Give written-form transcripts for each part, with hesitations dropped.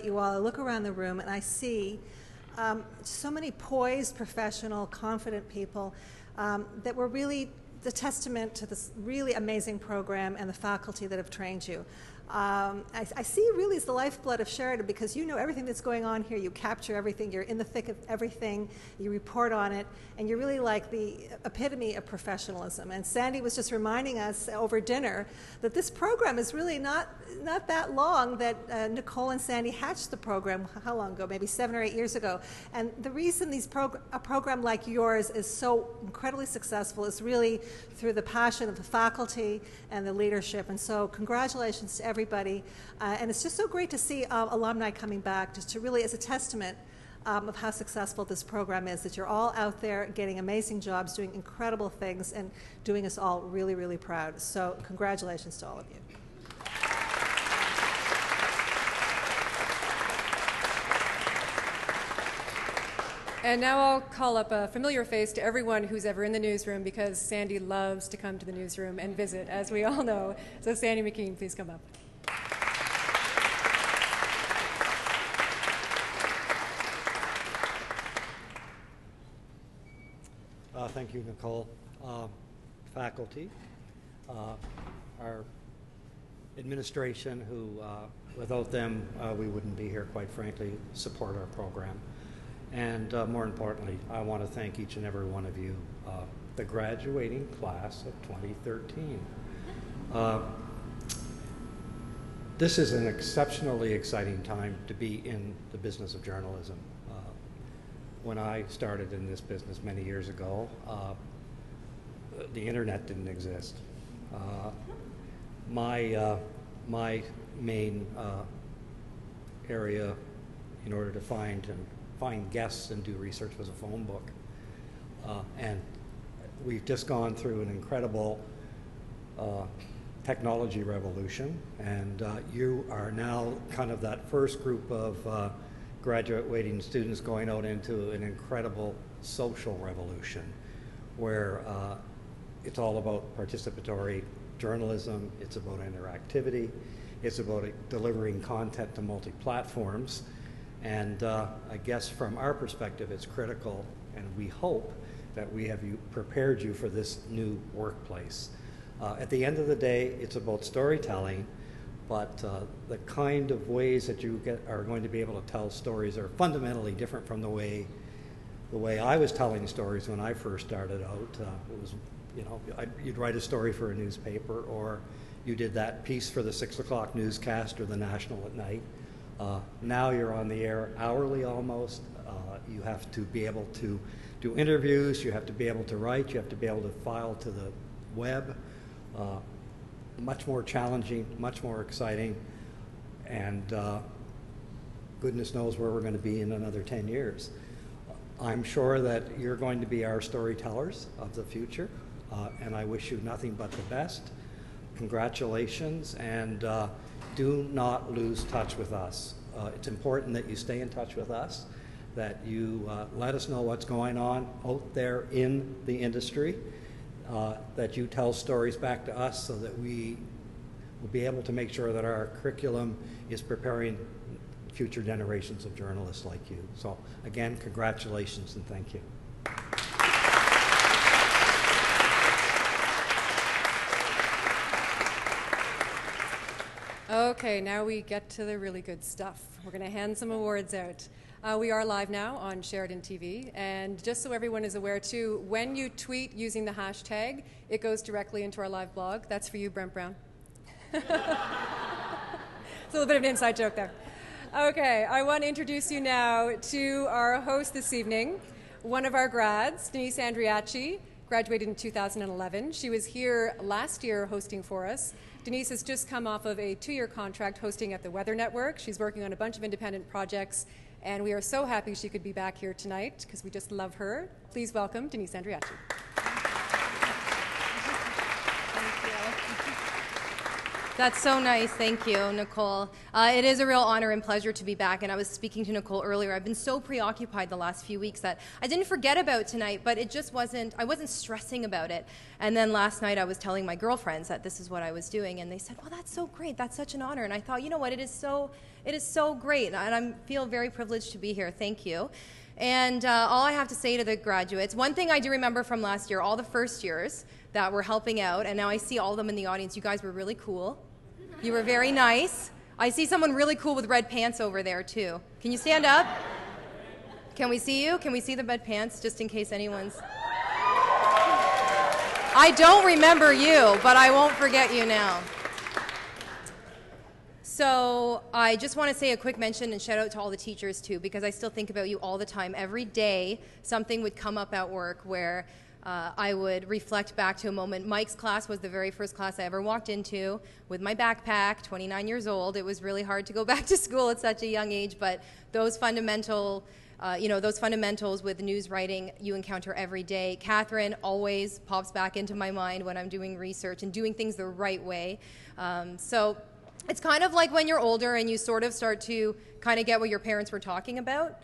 You all, I look around the room and I see so many poised, professional, confident people that were really the testament to this really amazing program and the faculty that have trained you. I see you really as the lifeblood of Sheridan because you know everything that's going on here. You capture everything. You're in the thick of everything. You report on it. And you're really like the epitome of professionalism. And Sandy was just reminding us over dinner that this program is really not that long that Nicole and Sandy hatched the program. How long ago? Maybe 7 or 8 years ago. And the reason a program like yours is so incredibly successful is really through the passion of the faculty and the leadership. And so congratulations to everybody. And it's just so great to see alumni coming back, just to really, as a testament of how successful this program is, that you're all out there getting amazing jobs, doing incredible things, and doing us all really, really proud. So congratulations to all of you. And now I'll call up a familiar face to everyone who's ever in the newsroom, because Sandy loves to come to the newsroom and visit, as we all know. So Sandy McKean, please come up. Thank you, Nicole. Faculty, our administration, who without them we wouldn't be here, quite frankly, support our program. And more importantly, I want to thank each and every one of you, the graduating class of 2013. This is an exceptionally exciting time to be in the business of journalism. When I started in this business many years ago, the internet didn't exist. My main area in order to find guests and do research was a phone book. And we've just gone through an incredible technology revolution, and you are now kind of that first group of graduating students going out into an incredible social revolution where it's all about participatory journalism, it's about interactivity, it's about delivering content to multi-platforms. And I guess from our perspective, it's critical, and we hope that we have prepared you for this new workplace. At the end of the day, it's about storytelling, but the kind of ways that you are going to be able to tell stories are fundamentally different from the way I was telling stories when I first started out. It was, you'd write a story for a newspaper, or you did that piece for the 6 o'clock newscast or the National at night. Now you're on the air hourly almost. You have to be able to do interviews, you have to be able to write, you have to be able to file to the web. Much more challenging, much more exciting, and goodness knows where we're going to be in another 10 years. I'm sure that you're going to be our storytellers of the future, and I wish you nothing but the best. Congratulations, and do not lose touch with us. It's important that you stay in touch with us, that you let us know what's going on out there in the industry, that you tell stories back to us so that we will be able to make sure that our curriculum is preparing future generations of journalists like you. So again, congratulations and thank you. Okay, now we get to the really good stuff. We're going to hand some awards out. We are live now on Sheridan TV, and just so everyone is aware too, when you tweet using the hashtag, it goes directly into our live blog. That's for you, Brent Brown. It's a little bit of an inside joke there. Okay, I want to introduce you now to our host this evening, one of our grads, Denise Andriacci, graduated in 2011. She was here last year hosting for us. Denise has just come off of a 2-year contract hosting at the Weather Network. She's working on a bunch of independent projects, and we are so happy she could be back here tonight because we just love her. Please welcome Denise Andriacci. Thank you. That's so nice. Thank you, Nicole. It is a real honor and pleasure to be back. And I was speaking to Nicole earlier. I've been so preoccupied the last few weeks that I didn't forget about tonight, but I wasn't stressing about it. And then last night I was telling my girlfriends that this is what I was doing. And they said, well, that's so great. That's such an honor. And I thought, you know what? It is so great. And I feel very privileged to be here. Thank you. And all I have to say to the graduates, one thing I do remember from last year, all the first years that were helping out, and now I see all of them in the audience, you guys were really cool. You were very nice. I see someone really cool with red pants over there, too. Can you stand up? Can we see you? Can we see the red pants, just in case anyone's... I don't remember you, but I won't forget you now. So I just want to say a quick mention and shout out to all the teachers, too, because I still think about you all the time. Every day, something would come up at work where I would reflect back to a moment. Mike's class was the very first class I ever walked into with my backpack, 29 years old. It was really hard to go back to school at such a young age, but those fundamentals with news writing you encounter every day. Catherine always pops back into my mind when I'm doing research and doing things the right way. So it's kind of like when you're older and you sort of start to kind of get what your parents were talking about.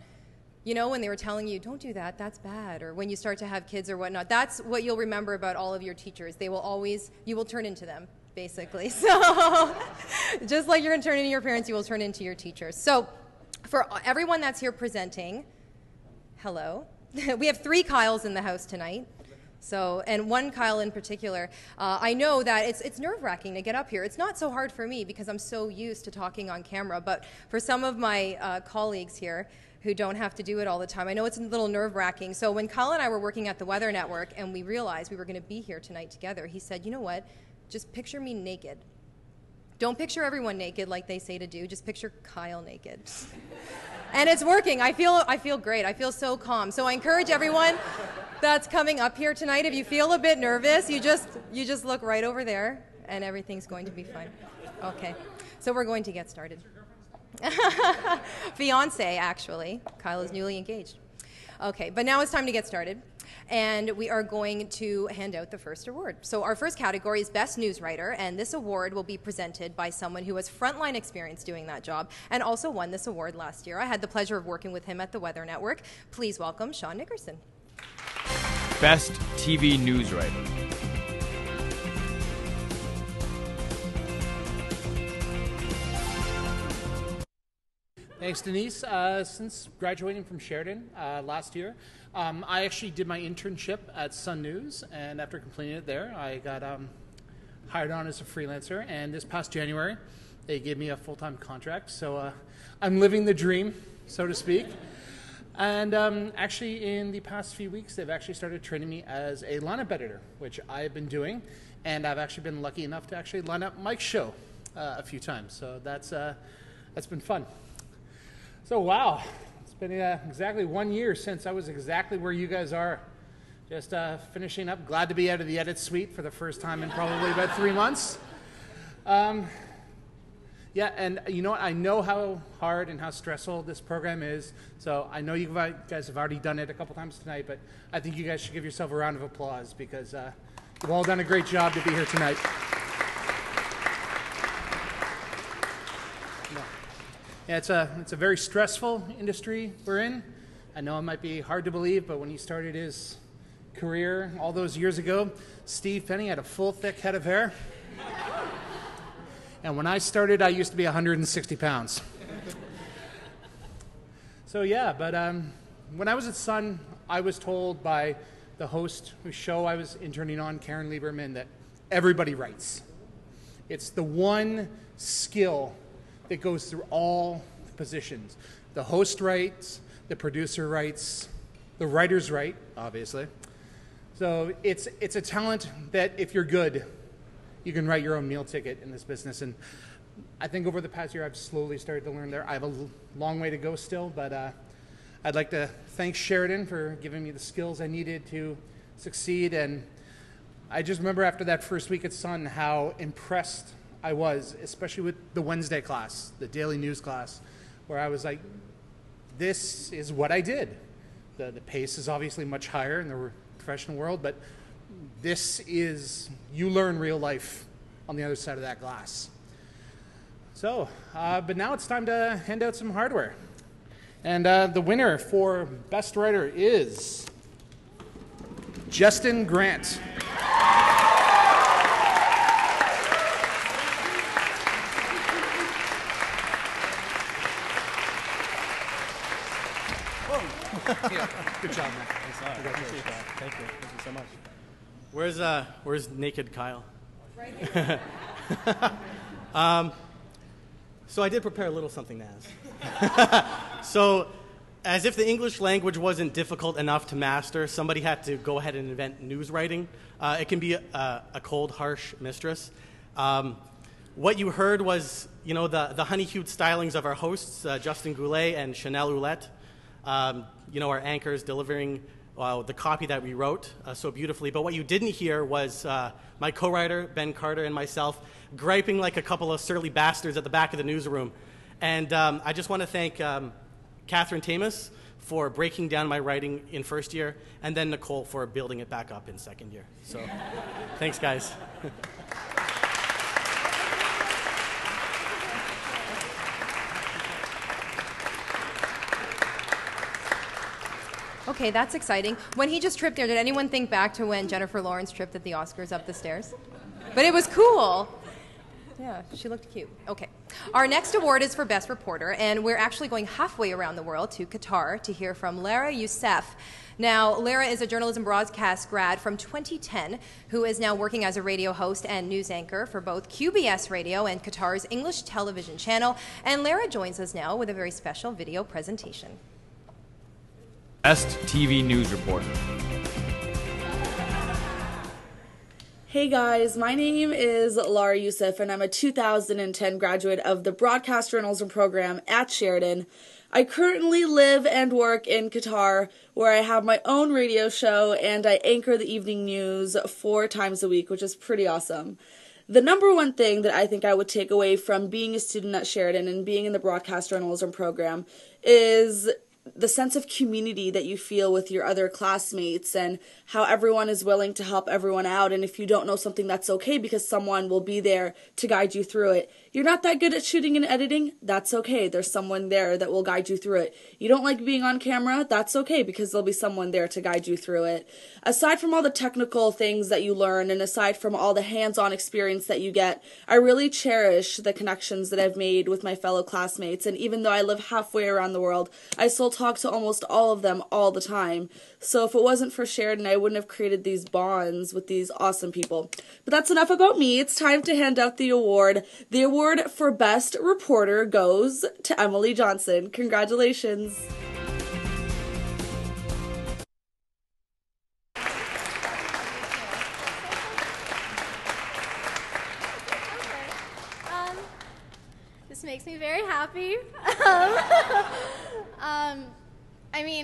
You know, when they were telling you, don't do that, that's bad. Or when you start to have kids or whatnot. That's what you'll remember about all of your teachers. You will turn into them, basically. So just like you're going to turn into your parents, you will turn into your teachers. So for everyone that's here presenting, hello. We have 3 Kyles in the house tonight. So, and one Kyle in particular. I know that it's nerve-wracking to get up here. It's not so hard for me because I'm so used to talking on camera, but for some of my colleagues here who don't have to do it all the time, I know it's a little nerve-wracking. So when Kyle and I were working at the Weather Network and we realized we were going to be here tonight together, he said, you know what, just picture me naked. Don't picture everyone naked like they say to do, just picture Kyle naked. And it's working. I feel great. I feel so calm. So I encourage everyone that's coming up here tonight, if you feel a bit nervous, you just look right over there and everything's going to be fine. Okay. So we're going to get started. Fiance, actually. Kyle is newly engaged. Okay, but now it's time to get started. And we are going to hand out the first award. So our first category is Best News Writer, and this award will be presented by someone who has frontline experience doing that job and also won this award last year. I had the pleasure of working with him at the Weather Network. Please welcome Sean Nickerson. Best TV News Writer. Thanks, Denise. Since graduating from Sheridan last year, I actually did my internship at Sun News, and after completing it there, I got hired on as a freelancer, and this past January, they gave me a full-time contract, so I'm living the dream, so to speak. And actually, in the past few weeks, they've actually started training me as a lineup editor, which I've been doing, and I've actually been lucky enough to actually line up Mike's show a few times, so that's been fun. So wow, it's been exactly 1 year since I was exactly where you guys are. Just finishing up. Glad to be out of the edit suite for the first time in probably about 3 months. Yeah, and you know what? I know how hard and how stressful this program is. So I know you guys have already done it a couple times tonight, but I think you guys should give yourself a round of applause because you've all done a great job to be here tonight. Yeah, it's a very stressful industry we're in. I know it might be hard to believe, but when he started his career all those years ago, Steve Penny had a full, thick head of hair. And when I started, I used to be 160 pounds. So yeah, but when I was at Sun, I was told by the host whose show I was interning on, Karen Lieberman, that everybody writes. It's the one skill that goes through all the positions. The host writes, the producer writes, the writers write, obviously. So it's a talent that if you're good, you can write your own meal ticket in this business. And I think over the past year, I've slowly started to learn there. I have a long way to go still, but I'd like to thank Sheridan for giving me the skills I needed to succeed. And I just remember after that first week at Sun how impressed I was, especially with the Wednesday class, the daily news class, where I was like, this is what I did. The pace is obviously much higher in the professional world, but this is, you learn real life on the other side of that glass. So, but now it's time to hand out some hardware. And the winner for Best Writer is Justin Grant. Yeah, good job, man. Appreciate that. Thank you so much. Where's Naked Kyle? Right here. So I did prepare a little something to ask. So, as if the English language wasn't difficult enough to master, somebody had to go ahead and invent news writing. It can be a cold, harsh mistress. What you heard was, the honey-hued stylings of our hosts, Justin Goulet and Chanel Ouellette. Our anchors delivering the copy that we wrote so beautifully. But what you didn't hear was my co-writer, Ben Carter, and myself griping like a couple of surly bastards at the back of the newsroom. And I just want to thank Catherine Tamus for breaking down my writing in first year, and then Nicole for building it back up in second year. So thanks, guys. Okay, that's exciting. When he just tripped there, did anyone think back to when Jennifer Lawrence tripped at the Oscars up the stairs? But it was cool. Yeah, she looked cute. Okay. Our next award is for Best Reporter, and we're actually going halfway around the world to Qatar to hear from Lara Youssef. Now, Lara is a journalism broadcast grad from 2010 who is now working as a radio host and news anchor for both QBS Radio and Qatar's English television channel. And Lara joins us now with a very special video presentation. Best TV News Reporter. Hey guys, my name is Lara Youssef and I'm a 2010 graduate of the Broadcast Journalism program at Sheridan. I currently live and work in Qatar, where I have my own radio show and I anchor the evening news 4 times a week, which is pretty awesome. The number one thing that I think I would take away from being a student at Sheridan and being in the Broadcast Journalism program is the sense of community that you feel with your other classmates and how everyone is willing to help everyone out. And if you don't know something, that's okay because someone will be there to guide you through it. You're not that good at shooting and editing? That's okay. There's someone there that will guide you through it. You don't like being on camera? That's okay because there'll be someone there to guide you through it. Aside from all the technical things that you learn and aside from all the hands-on experience that you get, I really cherish the connections that I've made with my fellow classmates. And even though I live halfway around the world, I still talk to almost all of them all the time. So if it wasn't for Sheridan, I wouldn't have created these bonds with these awesome people. But that's enough about me. It's time to hand out the award. The award for Best Reporter goes to Emily Johnson. Congratulations. This makes me very happy.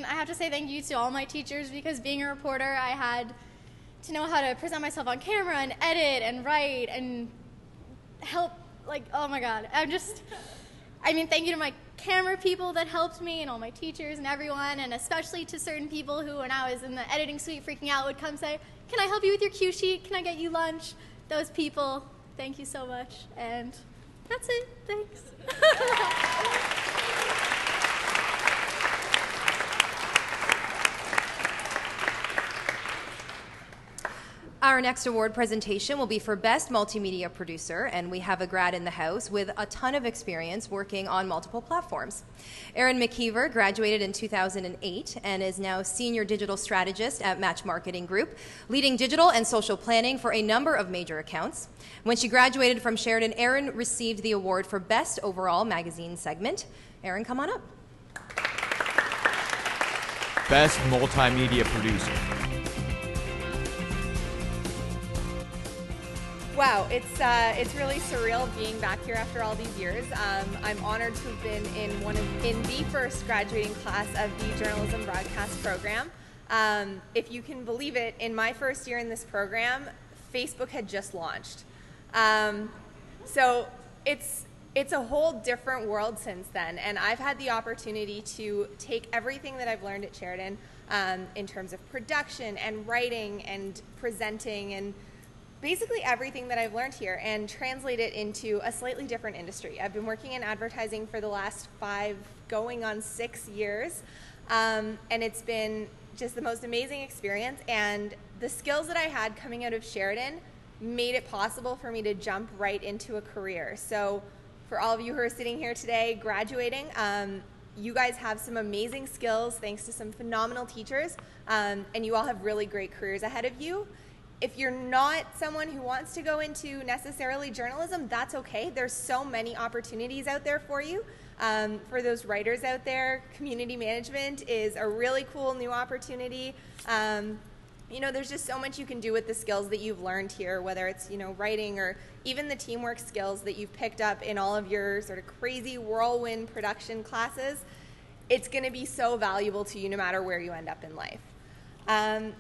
I have to say thank you to all my teachers because being a reporter, I had to know how to present myself on camera and edit and write and help, oh my God. Thank you to my camera people that helped me and all my teachers and everyone, and especially to certain people who, when I was in the editing suite freaking out, would come say, "Can I help you with your cue sheet? Can I get you lunch?" Those people, thank you so much. And that's it. Thanks. Our next award presentation will be for Best Multimedia Producer, and we have a grad in the house with a ton of experience working on multiple platforms. Erin McKeever graduated in 2008 and is now Senior Digital Strategist at Match Marketing Group, leading digital and social planning for a number of major accounts. When she graduated from Sheridan, Erin received the award for Best Overall Magazine Segment. Erin, come on up. Best Multimedia Producer. Wow, it's really surreal being back here after all these years. I'm honored to have been in the first graduating class of the journalism broadcast program. If you can believe it, in my first year in this program, Facebook had just launched. So it's a whole different world since then, and I've had the opportunity to take everything that I've learned at Sheridan in terms of production and writing and presenting and basically everything that I've learned here and translate it into a slightly different industry. I've been working in advertising for the last 5, going on 6 years, and it's been just the most amazing experience, and the skills that I had coming out of Sheridan made it possible for me to jump right into a career. So for all of you who are sitting here today graduating, you guys have some amazing skills thanks to some phenomenal teachers, and you all have really great careers ahead of you. If you're not someone who wants to go into necessarily journalism, that's okay. There's so many opportunities out there for you. For those writers out there, community management is a really cool new opportunity. You know, there's just so much you can do with the skills that you've learned here, whether it's, you know, writing or even the teamwork skills that you've picked up in all of your sort of crazy whirlwind production classes. It's going to be so valuable to you no matter where you end up in life.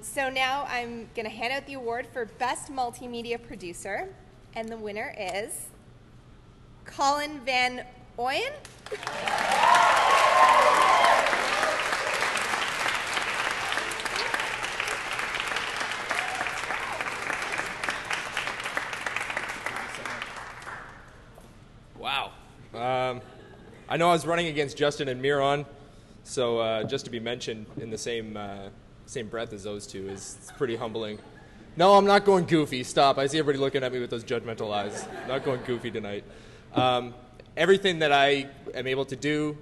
So now I'm going to hand out the award for Best Multimedia Producer, and the winner is Colin Van Ooyen. Wow. I know I was running against Justin and Miron, so just to be mentioned in the same breath as those two is pretty humbling. No, I'm not going goofy. Stop. I see everybody looking at me with those judgmental eyes. Not going goofy tonight. Everything that I am able to do,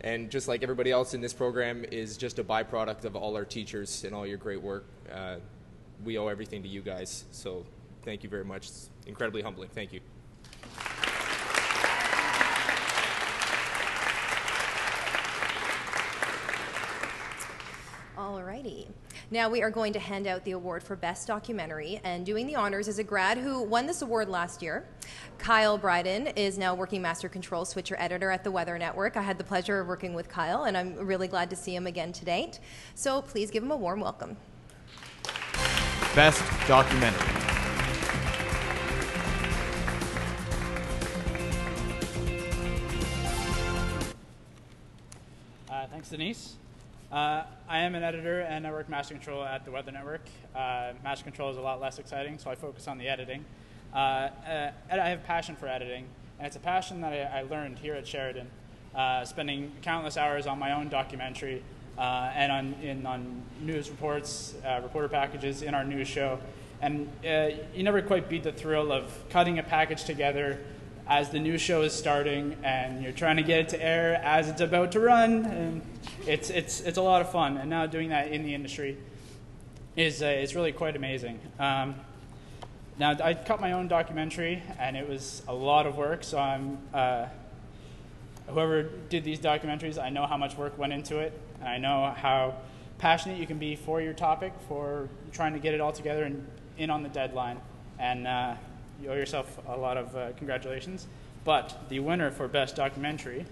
and just like everybody else in this program, is just a byproduct of all our teachers and all your great work. We owe everything to you guys, so thank you very much. It's incredibly humbling. Thank you. Alrighty. Now we are going to hand out the award for Best Documentary, and doing the honors is a grad who won this award last year. Kyle Bryden is now working Master Control Switcher Editor at the Weather Network. I had the pleasure of working with Kyle, and I'm really glad to see him again today. So please give him a warm welcome. Best Documentary. Thanks, Denise. I am an editor, and I work Master Control at the Weather Network. Master Control is a lot less exciting, so I focus on the editing. I have a passion for editing, and it's a passion that I learned here at Sheridan, spending countless hours on my own documentary and on news reports, reporter packages in our news show. And you never quite beat the thrill of cutting a package together as the news show is starting, and you're trying to get it to air as it's about to run, and it's a lot of fun. And now doing that in the industry is really quite amazing. Now I cut my own documentary, and it was a lot of work. So whoever did these documentaries, I know how much work went into it. I know how passionate you can be for your topic, for trying to get it all together and in on the deadline. And you owe yourself a lot of congratulations. But the winner for Best Documentary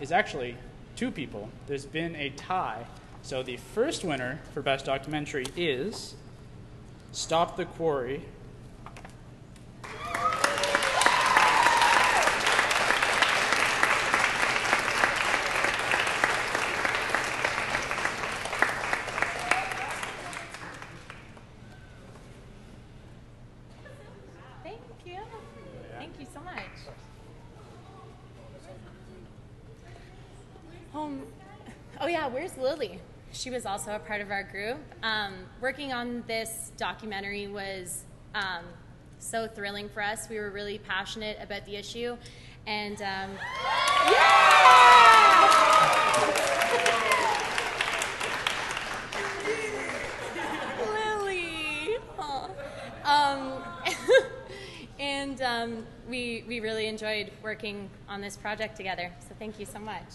is actually 2 people. There's been a tie. So the first winner for Best Documentary is Stop the Quarry. Oh yeah, where's Lily? She was also a part of our group. Working on this documentary was so thrilling for us. We were really passionate about the issue, and Lily. And we really enjoyed working on this project together. So thank you so much.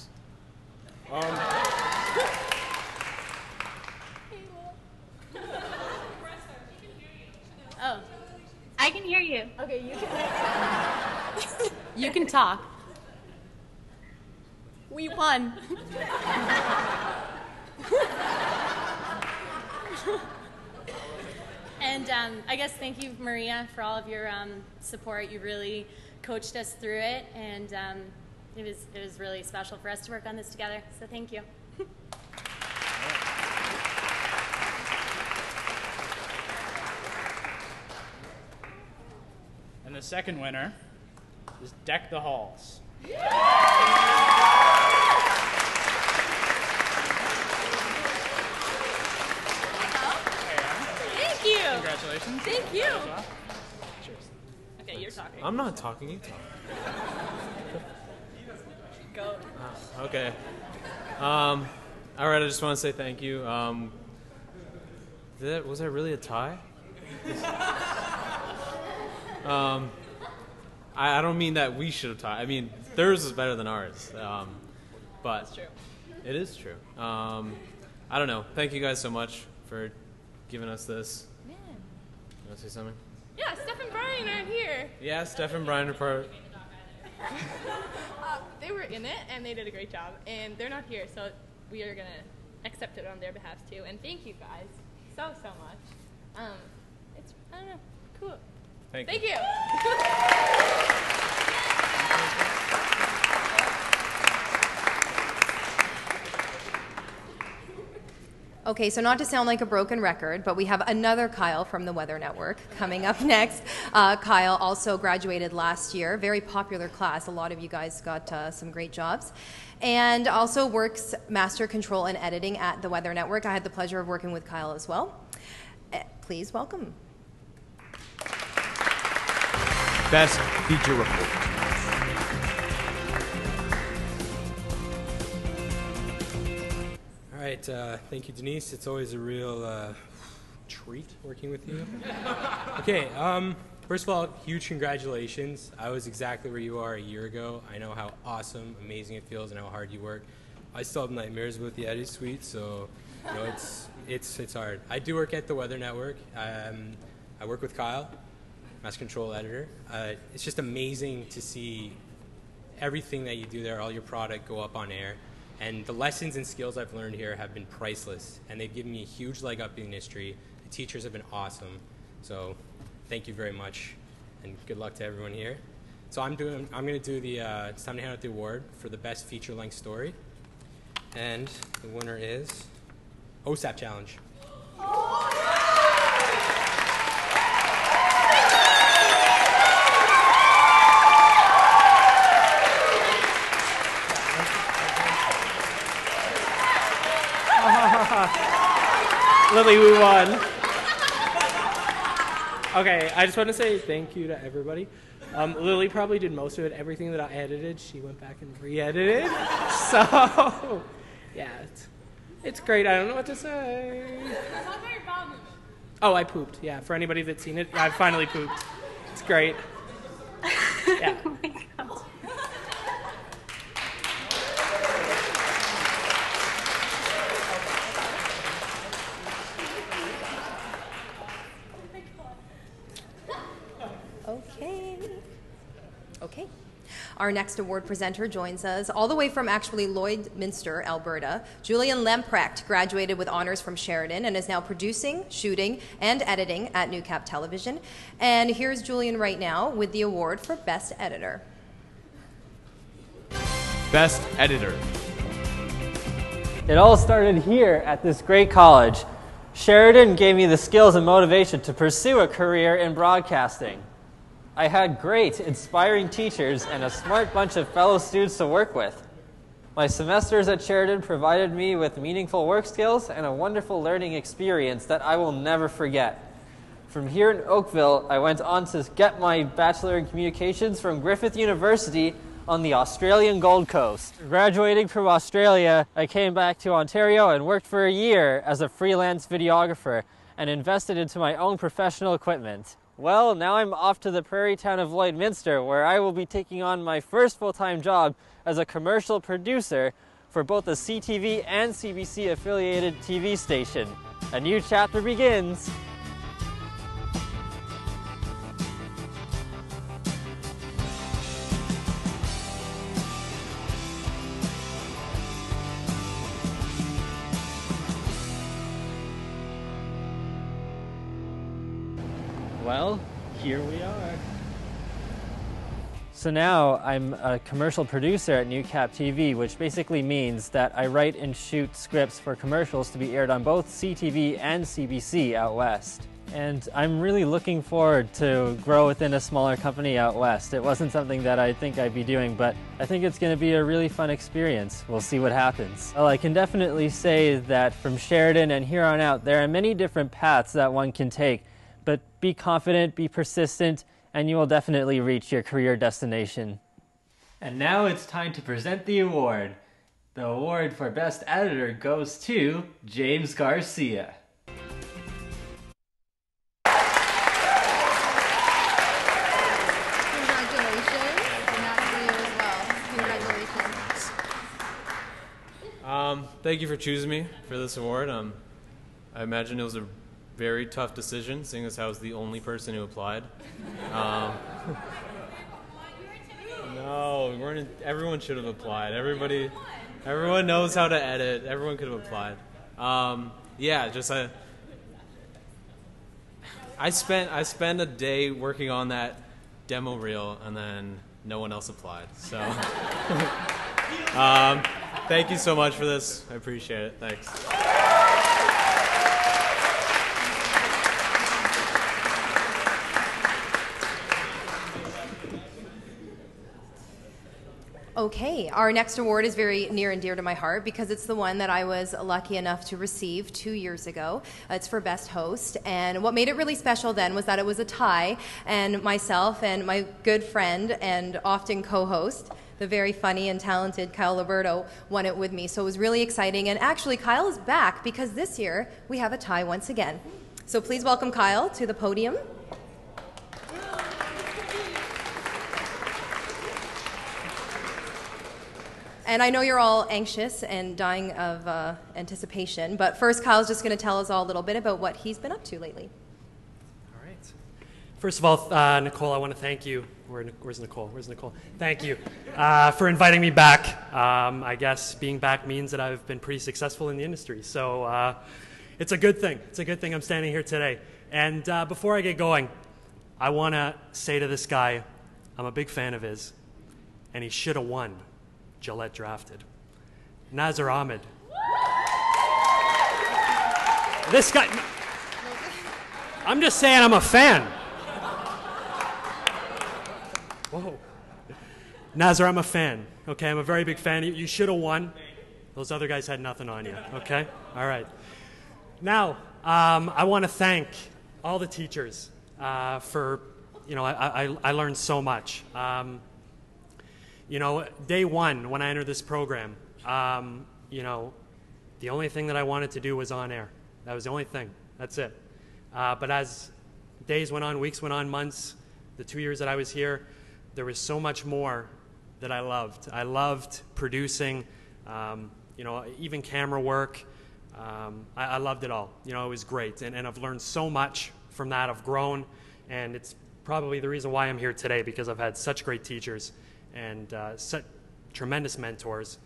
Oh, I can hear you. Okay, you can. You can talk. We won. And I guess thank you, Maria, for all of your support. You really coached us through it, and it was really special for us to work on this together. So thank you. And the second winner is Deck the Halls. Thank you. Congratulations. Thank you. Cheers. Okay, you're talking. I'm not talking, you talk. Go. Okay. All right, I just want to say thank you. Was that really a tie? I don't mean that we should have tied. I mean, theirs is better than ours. But That's true. It is true. I don't know. Thank you guys so much for giving us this. Man. You want to say something? Yeah, Steph and Brian aren't here. Yeah, Steph and Brian are part. They were in it and they did a great job, and they're not here, so we are gonna accept it on their behalf too. And thank you guys so much. It's I don't know, cool. Thank you. Okay, so not to sound like a broken record, but we have another Kyle from the Weather Network coming up next. Kyle also graduated last year, very popular class. A lot of you guys got some great jobs. And also works master control and editing at the Weather Network. I had the pleasure of working with Kyle as well. Please welcome. Best Feature Report. All right, thank you, Denise. It's always a real treat working with you. Okay, first of all, huge congratulations. I was exactly where you are a year ago. I know how awesome, amazing it feels, and how hard you work. I still have nightmares with the edit suite, so you know it's hard. I do work at the Weather Network. I work with Kyle, Mass Control Editor. It's just amazing to see everything that you do there, all your product go up on air. And the lessons and skills I've learned here have been priceless, and they've given me a huge leg up in the industry. The teachers have been awesome, so thank you very much, and good luck to everyone here. So I'm going to do the, it's time to hand out the award for the best feature-length story, and the winner is OSAP Challenge. Lily, we won. Okay, I just want to say thank you to everybody. Lily probably did most of it. Everything that I edited, she went back and re-edited. So, yeah, it's great. I don't know what to say. Oh, I pooped. Yeah, for anybody that's seen it, I finally pooped. It's great. Yeah. Oh my God. Okay. Our next award presenter joins us all the way from actually Lloydminster, Alberta. Julian Lemprecht graduated with honors from Sheridan and is now producing, shooting, and editing at NewCap Television. And here's Julian right now with the award for Best Editor. Best Editor. It all started here at this great college. Sheridan gave me the skills and motivation to pursue a career in broadcasting. I had great, inspiring teachers and a smart bunch of fellow students to work with. My semesters at Sheridan provided me with meaningful work skills and a wonderful learning experience that I will never forget. From here in Oakville, I went on to get my Bachelor in Communications from Griffith University on the Australian Gold Coast. Graduating from Australia, I came back to Ontario and worked for a year as a freelance videographer and invested into my own professional equipment. Well, now I'm off to the prairie town of Lloydminster, where I will be taking on my first full-time job as a commercial producer for both a CTV and CBC affiliated TV station. A new chapter begins. Well, here we are. So now I'm a commercial producer at NewCap TV, which basically means that I write and shoot scripts for commercials to be aired on both CTV and CBC out west. And I'm really looking forward to grow within a smaller company out west. It wasn't something that I think I'd be doing, but I think it's going to be a really fun experience. We'll see what happens. Well, I can definitely say that from Sheridan and here on out, there are many different paths that one can take, but be confident, be persistent, and you will definitely reach your career destination. And now it's time to present the award. The award for Best Editor goes to James Garcia. Thank you for choosing me for this award. I imagine it was a very tough decision, seeing as I was the only person who applied. No, we weren't. Everyone should have applied. Everyone knows how to edit. Everyone could have applied. Yeah, just I spent a day working on that demo reel, and then no one else applied. So. Thank you so much for this. I appreciate it. Thanks. Okay, our next award is very near and dear to my heart because it's the one that I was lucky enough to receive 2 years ago. It's for Best Host, and what made it really special then was that it was a tie, and myself and my good friend and often co-host, the very funny and talented Kyle Liberto, won it with me. So it was really exciting. And actually, Kyle is back because this year we have a tie once again. So please welcome Kyle to the podium. And I know you're all anxious and dying of anticipation, but first Kyle's just going to tell us all a little bit about what he's been up to lately. All right. First of all, Nicole, I want to thank you. Where's Nicole? Where's Nicole? Thank you for inviting me back. I guess being back means that I've been pretty successful in the industry. So it's a good thing. It's a good thing I'm standing here today. And before I get going, I want to say to this guy, I'm a big fan of his, and he should have won. Gillette drafted. Nazar Ahmed. This guy, I'm just saying I'm a fan. Whoa. Nazar, I'm a fan. Okay, I'm a very big fan. You should have won. Those other guys had nothing on you. Okay? All right. Now, I want to thank all the teachers for, I learned so much. Day one when I entered this program, the only thing that I wanted to do was on air. That was the only thing. That's it. But as days went on, weeks went on, months, the 2 years that I was here, there was so much more that I loved. I loved producing, even camera work. I loved it all. It was great. And I've learned so much from that. I've grown. And it's probably the reason why I'm here today, because I've had such great teachers and such tremendous mentors.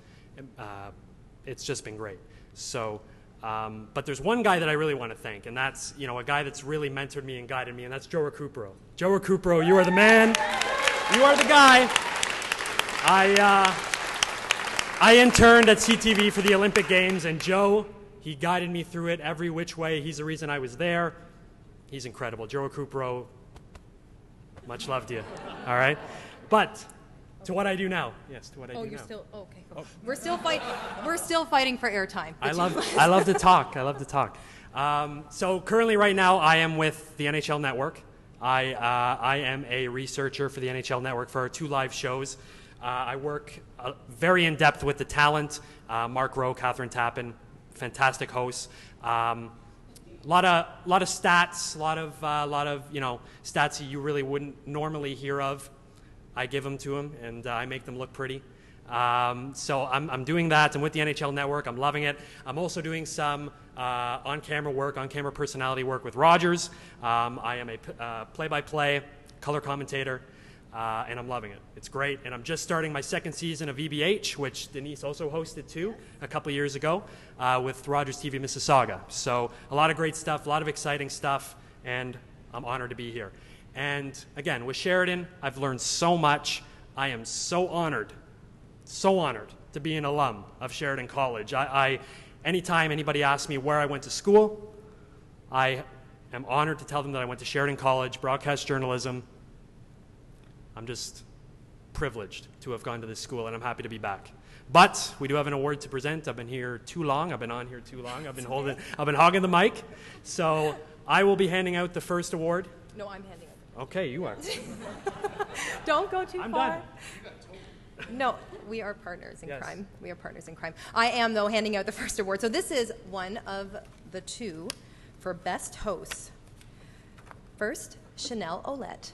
It's just been great. So, but there's one guy that I really want to thank, and that's a guy that's really mentored me and guided me, and that's Joe Recupero. Joe Recupero, you are the man. You are the guy. I interned at CTV for the Olympic Games, and Joe, he guided me through it every which way. He's the reason I was there. He's incredible. Joe Recupero, much love to you. All right? But to what I do now. Yes, to what I do now. Okay, cool. We're still fighting for airtime. I love to talk. I love to talk. So currently right now I am with the NHL Network. I am a researcher for the NHL Network for our 2 live shows. I work very in depth with the talent, Mark Rowe, Catherine Tappan, fantastic hosts. A lot of stats, a lot of stats that you really wouldn't normally hear of. I give them to them, and I make them look pretty. So I'm doing that. I'm with the NHL Network. I'm loving it. I'm also doing some on-camera work, on-camera personality work with Rogers. I am a play-by-play color commentator, and I'm loving it. It's great. And I'm just starting my 2nd season of EBH, which Denise also hosted too a couple of years ago with Rogers TV Mississauga. So a lot of great stuff, a lot of exciting stuff, and I'm honored to be here. And again, with Sheridan, I've learned so much. I am so honored to be an alum of Sheridan College. Anytime anybody asks me where I went to school, I am honored to tell them that I went to Sheridan College, broadcast journalism. I'm just privileged to have gone to this school, and I'm happy to be back. But we do have an award to present. I've been here too long. I've been on here too long. I've been hogging the mic. So I will be handing out the first award. No, I'm handing it. Okay, you are. Don't go too I'm far. done. No, we are partners in Yes. crime. We are partners in crime. I am, though, handing out the first award. So this is one of the two for Best Host. First, Chanel Olette.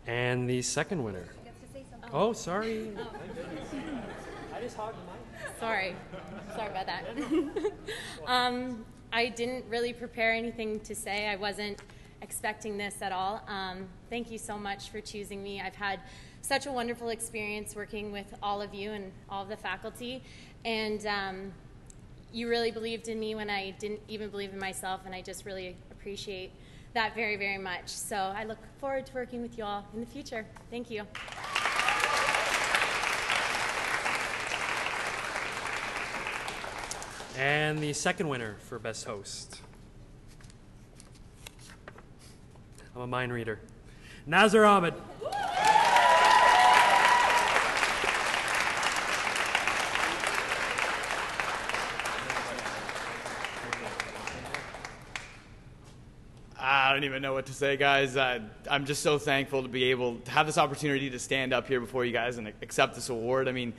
And the second winner. Oh, sorry. I just hogged the mic. Sorry about that. I didn't really prepare anything to say. I wasn't expecting this at all. Thank you so much for choosing me. I've had such a wonderful experience working with all of you and all of the faculty, and you really believed in me when I didn't even believe in myself, and I just really appreciate that very, very much. So I look forward to working with you all in the future. Thank you. And the second winner for Best Host. I'm a mind reader. Nazar Ahmed. I don't even know what to say, guys. I'm just so thankful to be able to have this opportunity to stand up here before you guys and accept this award. I mean,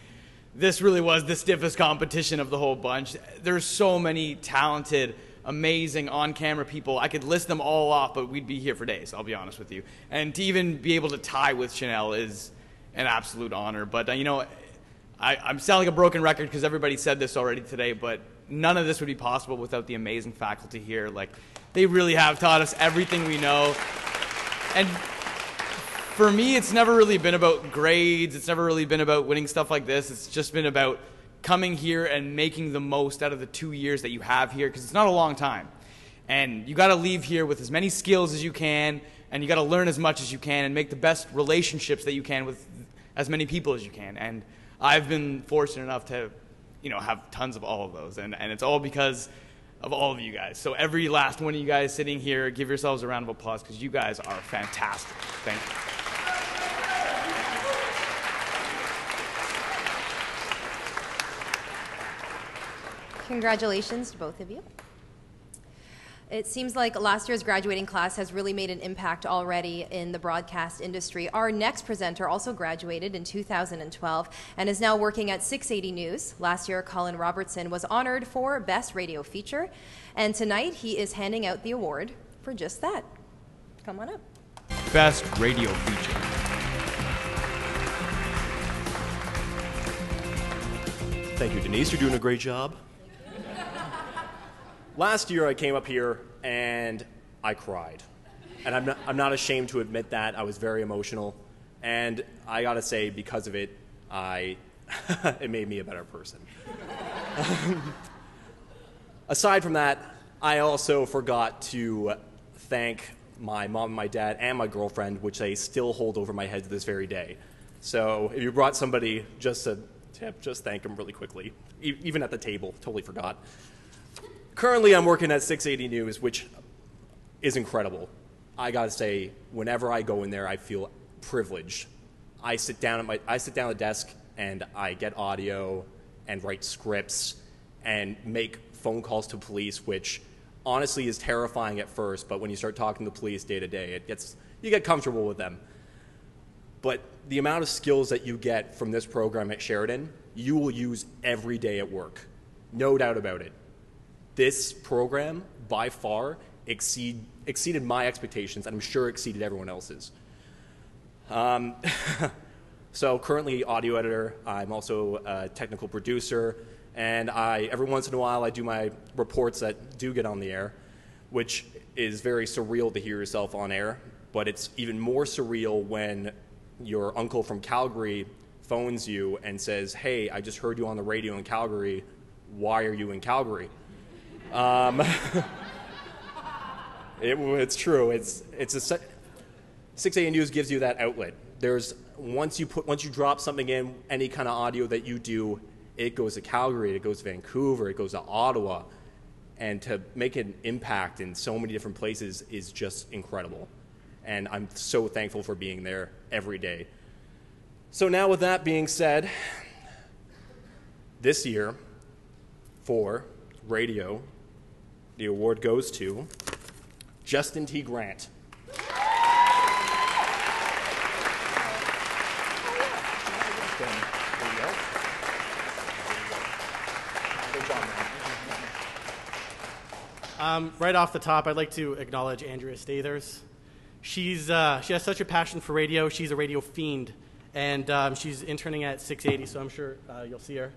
this really was the stiffest competition of the whole bunch. There's so many talented, amazing on-camera people. I could list them all off, but we'd be here for days, I'll be honest with you. And to even be able to tie with Chanel is an absolute honor. But, you know, I'm sounding like a broken record because everybody said this already today, but none of this would be possible without the amazing faculty here. Like, they really have taught us everything we know. And for me, it's never really been about grades. It's never really been about winning stuff like this. It's just been about coming here and making the most out of the 2 years that you have here, because it's not a long time. And you got to leave here with as many skills as you can, and you got to learn as much as you can and make the best relationships that you can with as many people as you can. And I've been fortunate enough to, you know, have tons of all of those. And it's all because of all of you guys. So every last one of you guys sitting here, give yourselves a round of applause, because you guys are fantastic. Thank you. Congratulations to both of you. It seems like last year's graduating class has really made an impact already in the broadcast industry. Our next presenter also graduated in 2012 and is now working at 680 News. Last year, Colin Robertson was honored for Best Radio Feature, and tonight he is handing out the award for just that. Come on up. Best Radio Feature. Thank you, Denise. You're doing a great job. Last year, I came up here and I cried. And I'm not ashamed to admit that. I was very emotional. And I got to say, because of it, it made me a better person. Aside from that, I also forgot to thank my mom and my dad and my girlfriend, which I still hold over my head to this very day. So if you brought somebody just a tip, just thank them really quickly. Even at the table, totally forgot. Currently, I'm working at 680 News, which is incredible. I gotta say, whenever I go in there, I feel privileged. I sit down at the desk and I get audio and write scripts and make phone calls to police, which honestly is terrifying at first. But when you start talking to police day to day, you get comfortable with them. But the amount of skills that you get from this program at Sheridan, you will use every day at work, no doubt about it. This program, by far, exceeded my expectations, and I'm sure exceeded everyone else's. So currently audio editor, I'm also a technical producer, and every once in a while I do my reports that do get on the air, which is very surreal to hear yourself on air, but it's even more surreal when your uncle from Calgary phones you and says, "Hey, I just heard you on the radio in Calgary. Why are you in Calgary?" It's true. It's 680 News gives you that outlet. There's once you drop something in, any kind of audio that you do, it goes to Calgary, it goes to Vancouver, it goes to Ottawa, and to make an impact in so many different places is just incredible. And I'm so thankful for being there every day. So now with that being said, this year for radio, the award goes to Justin T. Grant. Right off the top, I'd like to acknowledge Andrea Stathers. She has such a passion for radio. She's a radio fiend, and she's interning at 680, so I'm sure you'll see her.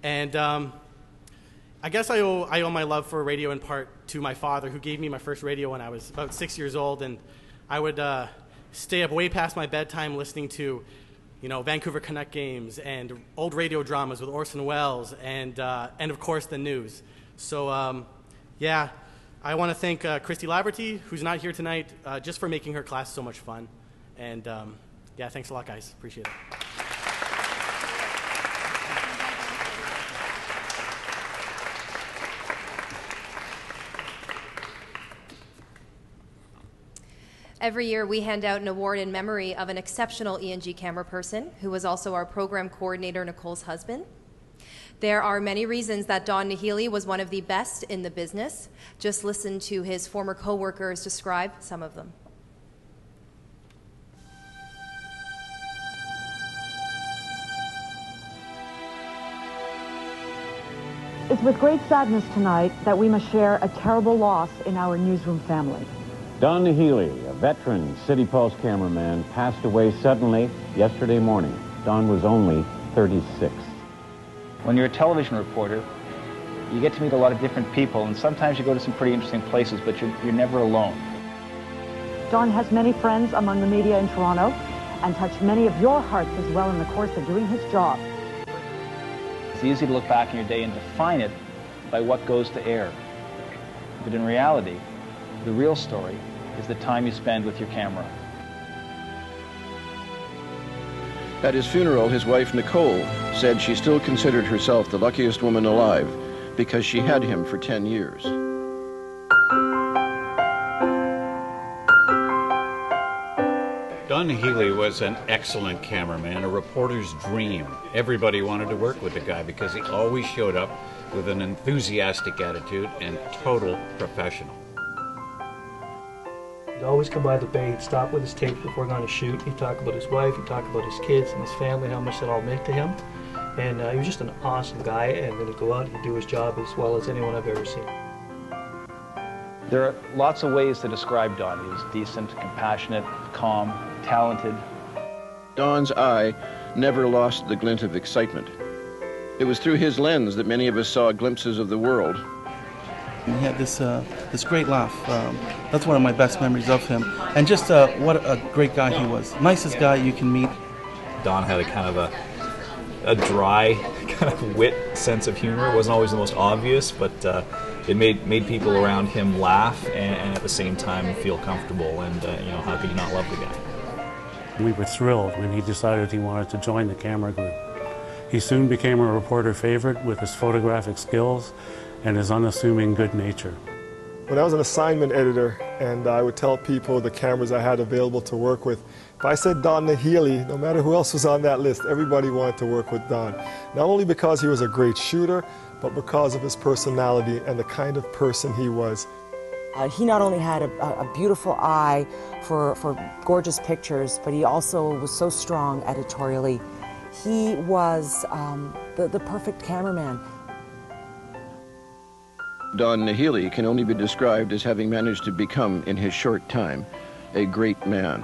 And I guess I owe my love for radio in part to my father, who gave me my first radio when I was about 6 years old, and I would stay up way past my bedtime listening to, Vancouver Canuck games and old radio dramas with Orson Welles, and of course the news. So yeah, I want to thank Christy Laverty, who's not here tonight, just for making her class so much fun. And yeah, thanks a lot, guys. Appreciate it. Every year, we hand out an award in memory of an exceptional ENG camera person who was also our program coordinator, Nicole's husband. There are many reasons that Don Nahili was one of the best in the business. Just listen to his former co-workers describe some of them. It's with great sadness tonight that we must share a terrible loss in our newsroom family. Don Nahili, a veteran City Pulse cameraman, passed away suddenly yesterday morning. Don was only 36. When you're a television reporter, you get to meet a lot of different people, and sometimes you go to some pretty interesting places, but you're never alone. Don has many friends among the media in Toronto and touched many of your hearts as well in the course of doing his job. It's easy to look back in your day and define it by what goes to air. But in reality, the real story is the time you spend with your camera. At his funeral, his wife, Nicole, said she still considered herself the luckiest woman alive because she had him for 10 years. Don Nahili was an excellent cameraman, a reporter's dream. Everybody wanted to work with the guy because he always showed up with an enthusiastic attitude and total professional. He'd always come by the bay, he'd stop with his tapes before going to shoot. He'd talk about his wife, he'd talk about his kids and his family, how much that all meant to him. And he was just an awesome guy, and then he'd go out and he'd do his job as well as anyone I've ever seen. There are lots of ways to describe Don. He was decent, compassionate, calm, talented. Don's eye never lost the glint of excitement. It was through his lens that many of us saw glimpses of the world. He had this great laugh. That's one of my best memories of him. And just what a great guy he was. Nicest guy you can meet. Don had a kind of a dry, kind of wit sense of humor. It wasn't always the most obvious, but it made people around him laugh and at the same time feel comfortable. And how could you not love the guy? We were thrilled when he decided he wanted to join the camera group. He soon became a reporter favorite with his photographic skills and his unassuming good nature. When I was an assignment editor and I would tell people the cameras I had available to work with, if I said Don Nahili, no matter who else was on that list, everybody wanted to work with Don. Not only because he was a great shooter, but because of his personality and the kind of person he was. He not only had a beautiful eye for gorgeous pictures, but he also was so strong editorially. He was the perfect cameraman. Don Nahili can only be described as having managed to become, in his short time, a great man.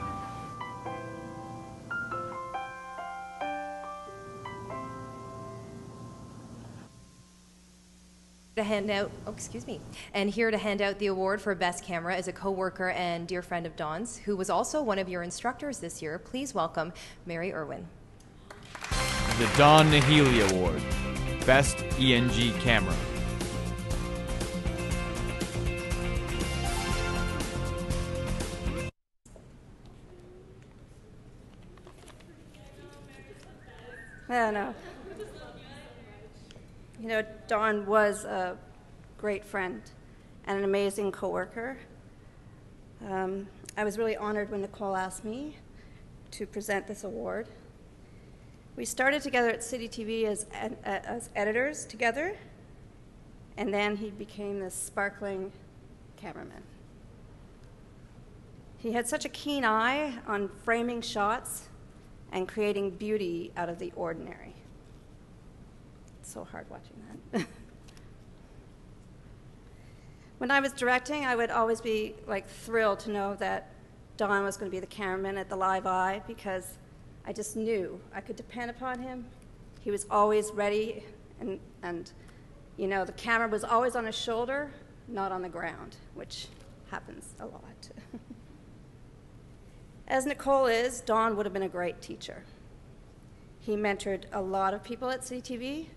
And here to hand out the award for Best Camera is a co-worker and dear friend of Don's, who was also one of your instructors this year. Please welcome Mary Irwin. The Don Nahili Award, Best ENG Camera. No. You know, Don was a great friend and an amazing coworker. I was really honored when Nicole asked me to present this award. We started together at City TV as editors together, and then he became this sparkling cameraman. He had such a keen eye on framing shots and creating beauty out of the ordinary. It's so hard watching that. When I was directing, I would always be thrilled to know that Don was going to be the cameraman at the Live Eye, because I just knew I could depend upon him. He was always ready, and you know, the camera was always on his shoulder, not on the ground, which happens a lot. As Nicole is, Don would have been a great teacher. He mentored a lot of people at CTV.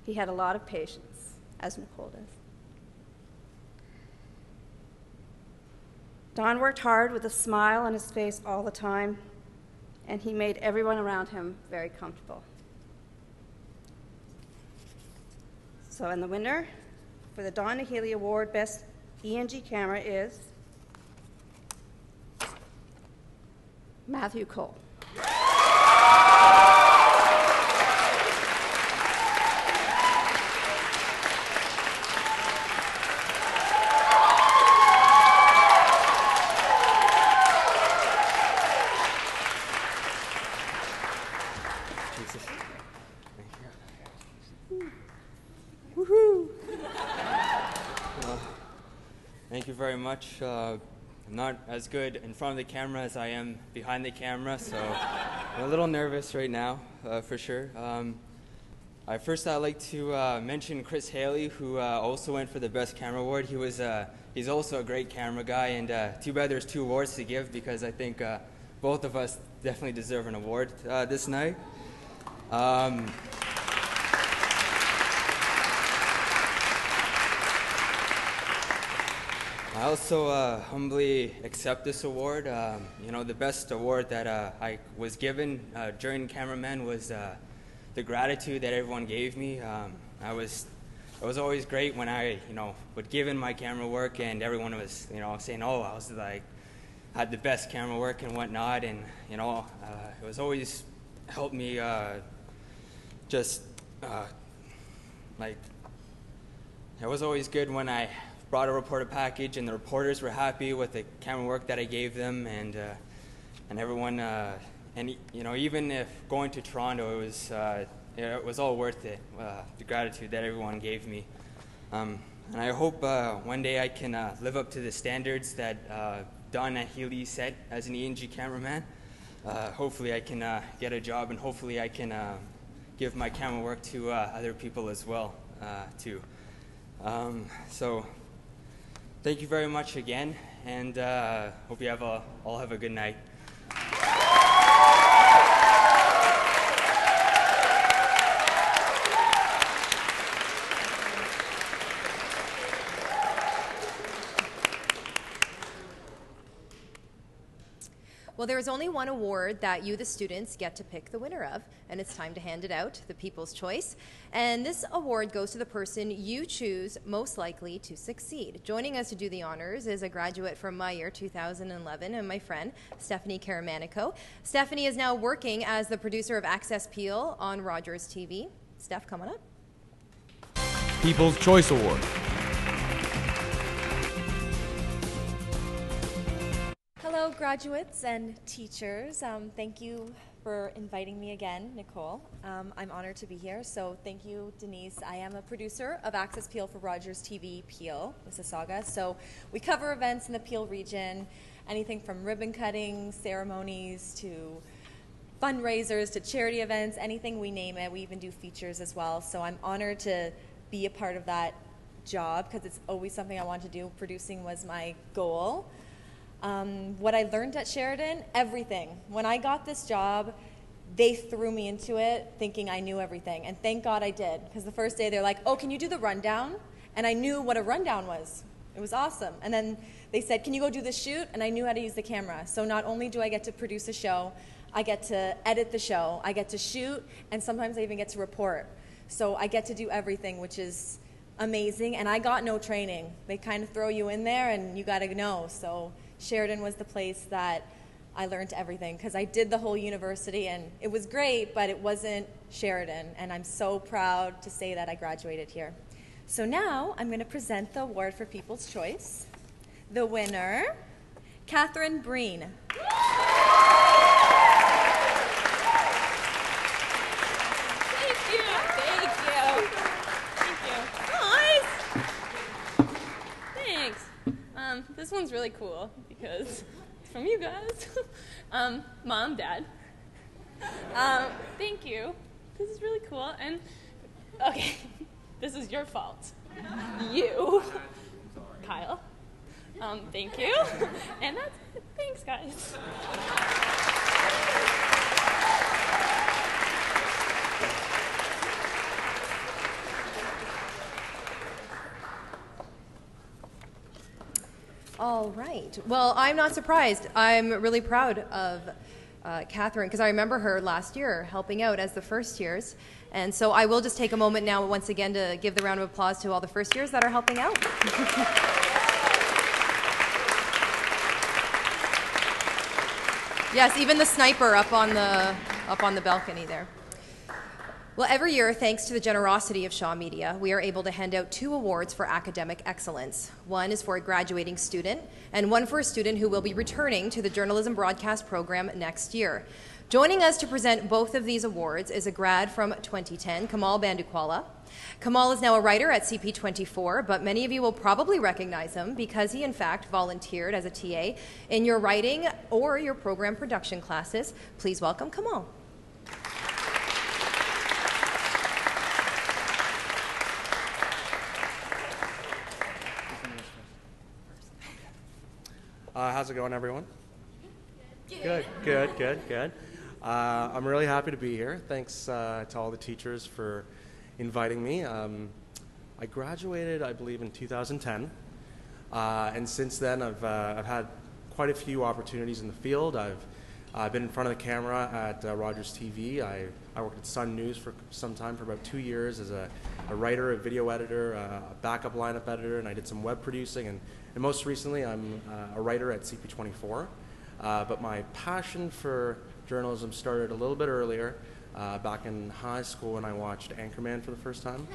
He had a lot of patience, as Nicole does. Don worked hard with a smile on his face all the time, and he made everyone around him very comfortable. So, and the winner for the Don Healy Award Best ENG Camera is Matthew Cole. Thank you very much. I'm not as good in front of the camera as I am behind the camera, so I'm a little nervous right now, for sure. I'd like to mention Chris Haley, who also went for the Best Camera Award. He's also a great camera guy, and too bad there's 2 awards to give, because I think both of us definitely deserve an award this night. I also humbly accept this award. You know, the best award that I was given during Cameraman was the gratitude that everyone gave me. It was always great when I, would give in my camera work and everyone was, saying, oh, I was had the best camera work and whatnot, and it was always helped me it was always good when I brought a reporter package and the reporters were happy with the camera work that I gave them, and everyone, even if going to Toronto, it was all worth it, the gratitude that everyone gave me. And I hope one day I can live up to the standards that Don Healy set as an ENG cameraman. Hopefully I can get a job, and hopefully I can give my camera work to other people as well, too. So thank you very much again, and hope you all have a good night. Well, there is only one award that you, the students, get to pick the winner of, and it's time to hand it out, the People's Choice. And this award goes to the person you choose most likely to succeed. Joining us to do the honors is a graduate from my year, 2011, and my friend, Stephanie Karamanico. Stephanie is now working as the producer of Access Peel on Rogers TV. Steph, come on up. People's Choice Award. Hello, graduates and teachers. Thank you for inviting me again, Nicole. I'm honored to be here, so thank you, Denise. I am a producer of Access Peel for Rogers TV Peel, Mississauga. So we cover events in the Peel region, anything from ribbon cutting, ceremonies, to fundraisers, to charity events, anything we name it. We even do features as well. So I'm honored to be a part of that job, because it's always something I want to do. Producing was my goal. What I learned at Sheridan, everything. When I got this job, they threw me into it thinking I knew everything, and thank God I did, because the first day they're like, oh, can you do the rundown? And I knew what a rundown was. It was awesome. And then they said, can you go do the shoot? And I knew how to use the camera. So not only do I get to produce a show, I get to edit the show, I get to shoot, and sometimes I even get to report. So I get to do everything, which is amazing, and I got no training. They kind of throw you in there and you got to know. So Sheridan was the place that I learned everything, because I did the whole university and it was great, but it wasn't Sheridan, and I'm so proud to say that I graduated here. So now I'm going to present the award for People's Choice. The winner, Catherine Breen. This one's really cool because it's from you guys. Mom, Dad. Thank you. This is really cool. And, okay, this is your fault. You. Kyle. Thank you. And that's it. Thanks, guys. All right. Well, I'm not surprised. I'm really proud of Catherine, because I remember her last year helping out as the first years. And so I will just take a moment now once again to give the round of applause to all the first years that are helping out. Yes, even the sniper up on the balcony there. Well, every year, thanks to the generosity of Shaw Media, we are able to hand out 2 awards for academic excellence. One is for a graduating student, and one for a student who will be returning to the journalism broadcast program next year. Joining us to present both of these awards is a grad from 2010, Kamal Bandukwala. Kamal is now a writer at CP24, but many of you will probably recognize him because he, in fact, volunteered as a TA in your writing or your program production classes. Please welcome Kamal. How's it going, everyone? Good. I'm really happy to be here. Thanks to all the teachers for inviting me. I graduated, I believe, in 2010, and since then I've had quite a few opportunities in the field. I've been in front of the camera at Rogers TV. I worked at Sun News for some time, for about 2 years, as a writer, a video editor, a backup lineup editor, and I did some web producing. And most recently, I'm a writer at CP24. But my passion for journalism started a little bit earlier, back in high school when I watched Anchorman for the first time.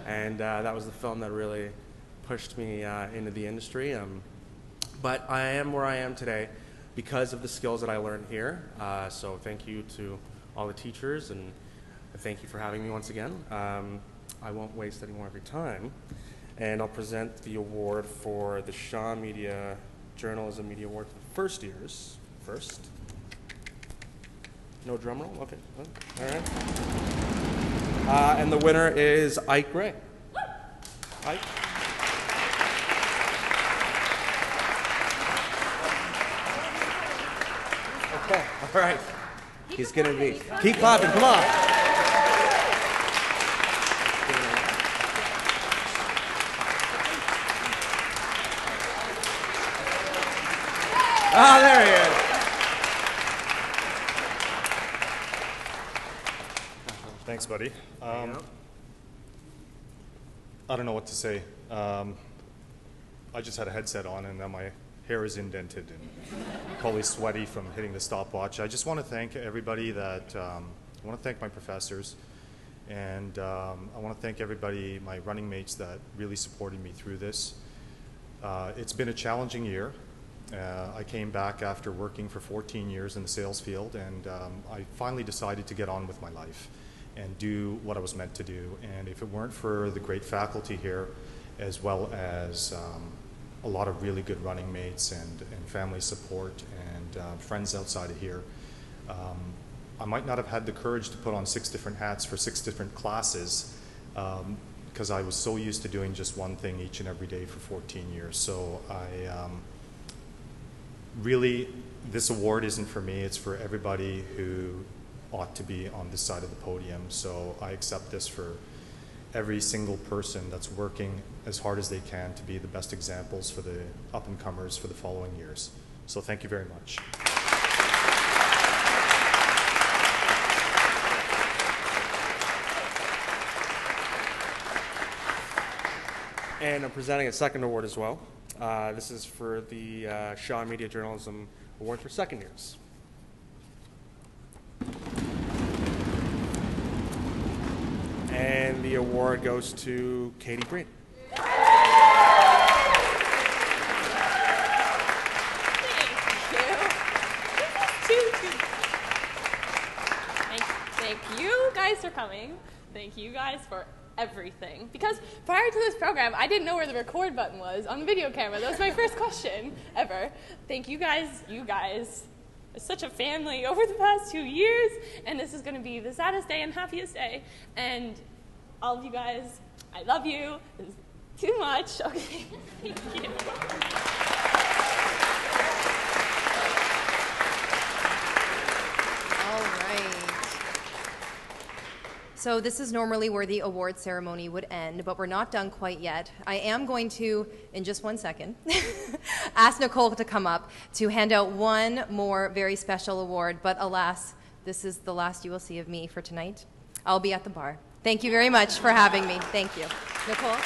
And that was the film that really pushed me into the industry. But I am where I am today because of the skills that I learned here. So thank you to all the teachers, and thank you for having me once again. I won't waste any more of your time. And I'll present the award for the Shaw Media Journalism Media Award for the first years first. No drum roll? Okay. All right. And the winner is Ike Gray. Ike. Okay. All right. He's going to be. Keep clapping. Come on. Ah, there he is. Thanks, buddy. I don't know what to say. I just had a headset on, and now my hair is indented and probably sweaty from hitting the stopwatch. I just want to thank everybody that, I want to thank my professors, and I want to thank everybody, my running mates that really supported me through this. It's been a challenging year. I came back after working for 14 years in the sales field, and I finally decided to get on with my life and do what I was meant to do. And if it weren't for the great faculty here, as well as a lot of really good running mates and family support and friends outside of here, I might not have had the courage to put on 6 different hats for 6 different classes, because I was so used to doing just one thing each and every day for 14 years. So really, this award isn't for me, it's for everybody who ought to be on this side of the podium. So I accept this for every single person that's working as hard as they can to be the best examples for the up-and-comers for the following years. So thank you very much. And I'm presenting a second award as well. This is for the Shaw Media Journalism Award for second years. And the award goes to Katie Breen. Thank you guys for coming. Thank you guys for everything. Because prior to this program, I didn't know where the record button was on the video camera. That was my first question ever. Thank you guys. You guys are such a family over the past 2 years, and this is going to be the saddest day and happiest day. And all of you guys, I love you. This is too much. Okay. Thank you. So this is normally where the award ceremony would end, but we're not done quite yet. I am going to, in just 1 second, ask Nicole to come up to hand out one more very special award, but alas, this is the last you will see of me for tonight. I'll be at the bar. Thank you very much for having me. Thank you. Nicole?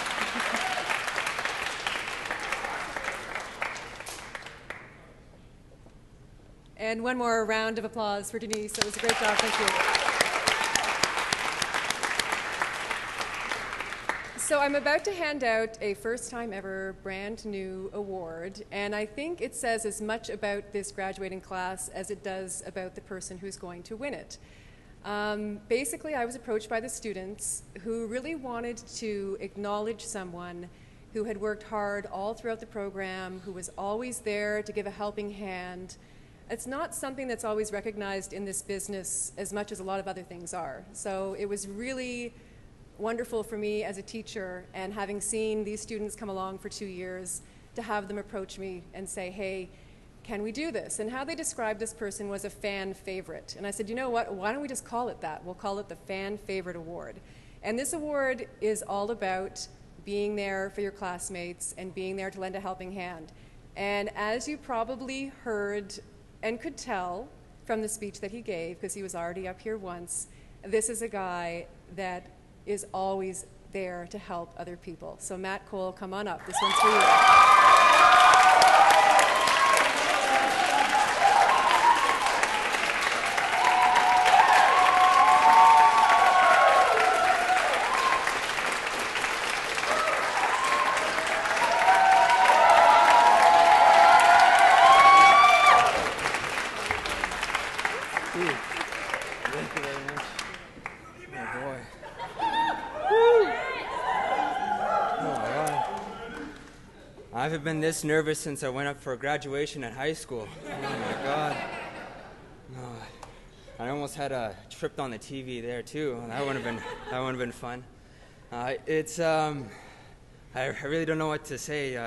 And one more round of applause for Denise. That was a great job. Thank you. So I'm about to hand out a first time ever brand new award, and I think it says as much about this graduating class as it does about the person who's going to win it. Basically, I was approached by the students who really wanted to acknowledge someone who had worked hard all throughout the program, who was always there to give a helping hand. It's not something that's always recognized in this business as much as a lot of other things are. So it was really wonderful for me as a teacher, and having seen these students come along for 2 years, to have them approach me and say, hey, can we do this? And how they described this person was a fan favorite. And I said, you know what, why don't we just call it that? We'll call it the Fan Favorite Award. And this award is all about being there for your classmates and being there to lend a helping hand. And as you probably heard and could tell from the speech that he gave, because he was already up here once, this is a guy that is always there to help other people. So Matt Cole, come on up. This one's for you. Thank you very much. Oh boy. I haven't been this nervous since I went up for graduation at high school. Oh my God. Oh, I almost had a tripped on the TV there too. That would have been fun. I really don't know what to say.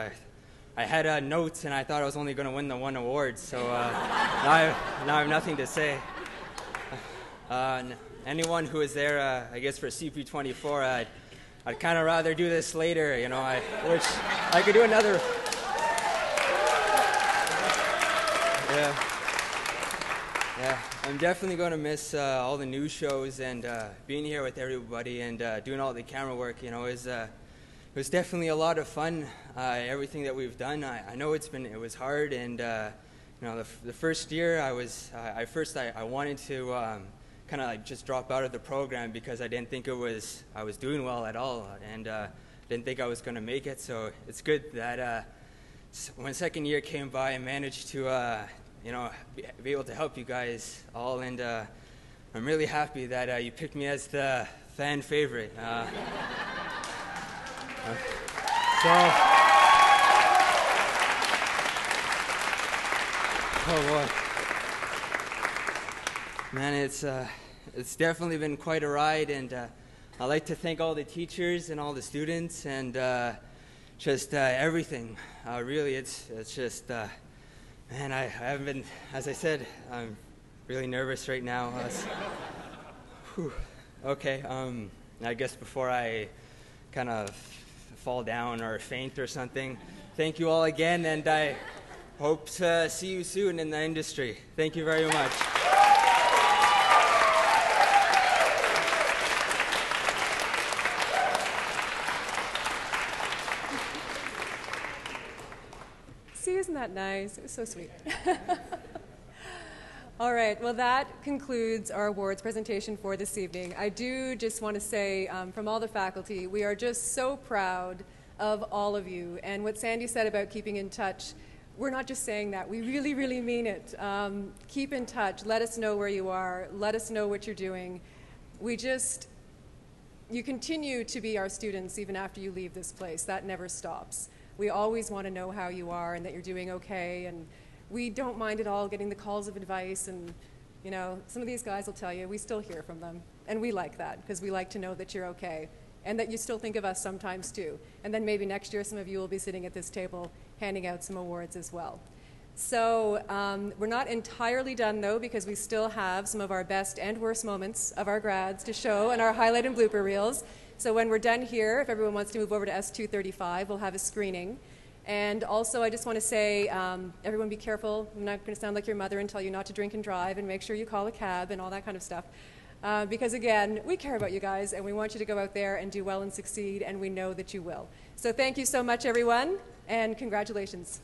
I had notes and I thought I was only going to win the one award, so now I have nothing to say. Anyone who is there, I guess for CP24, I'd kind of rather do this later, you know. I wish I could do another. Yeah. I'm definitely going to miss all the news shows and being here with everybody and doing all the camera work. You know, it was definitely a lot of fun. Everything that we've done, I know it was hard, and you know, the first year I wanted to. Kind of like just drop out of the program because I didn't think I was doing well at all, and didn't think I was going to make it. So it's good that when second year came by, I managed to you know, be able to help you guys all, and I'm really happy that you picked me as the fan favorite. Oh boy. Man, it's definitely been quite a ride, and I'd like to thank all the teachers and all the students and just everything. Really, it's just, man, I haven't been, as I said, I'm really nervous right now. Okay, I guess before I kind of fall down or faint or something, thank you all again, and I hope to see you soon in the industry. Thank you very much. See, isn't that nice? It was so sweet. All right, well, that concludes our awards presentation for this evening. I do just want to say from all the faculty, we are just so proud of all of you. And what Sandy said about keeping in touch, we're not just saying that. We really, really mean it. Keep in touch. Let us know where you are. Let us know what you're doing. You continue to be our students even after you leave this place. That never stops. We always want to know how you are and that you're doing okay. And we don't mind at all getting the calls of advice. And, you know, some of these guys will tell you, we still hear from them. And we like that because we like to know that you're okay and that you still think of us sometimes too. And then maybe next year some of you will be sitting at this table handing out some awards as well. So we're not entirely done though, because we still have some of our best and worst moments of our grads to show in our highlight and blooper reels. So when we're done here, if everyone wants to move over to S235, we'll have a screening. And also I just want to say, everyone be careful. I'm not going to sound like your mother and tell you not to drink and drive, and make sure you call a cab and all that kind of stuff. Because again, we care about you guys and we want you to go out there and do well and succeed, and we know that you will. So thank you so much everyone, and congratulations.